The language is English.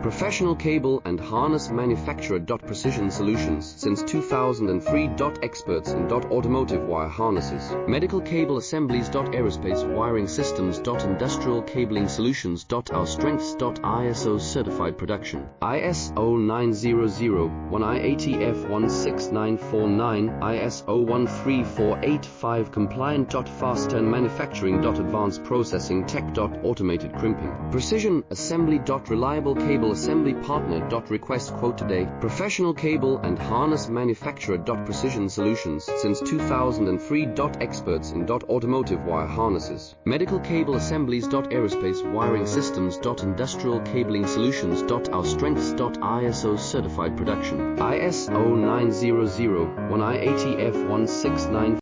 Professional cable and harness manufacturer. Precision Solutions since 2003. Experts in automotive wire harnesses, medical cable assemblies. Aerospace wiring systems. Industrial cabling solutions. Our strengths. ISO certified production. ISO 9001, IATF 16949, ISO 13485 compliant. Fast turn manufacturing. Advanced processing tech. Automated crimping. Precision assembly. Reliable cable assembly partner. Request quote today. Professional cable and harness manufacturer. Precision Solutions since 2003. Experts in automotive wire harnesses, medical cable assemblies. Aerospace wiring systems. Industrial cabling solutions. Our strengths. ISO certified production. ISO 9001, IATF 169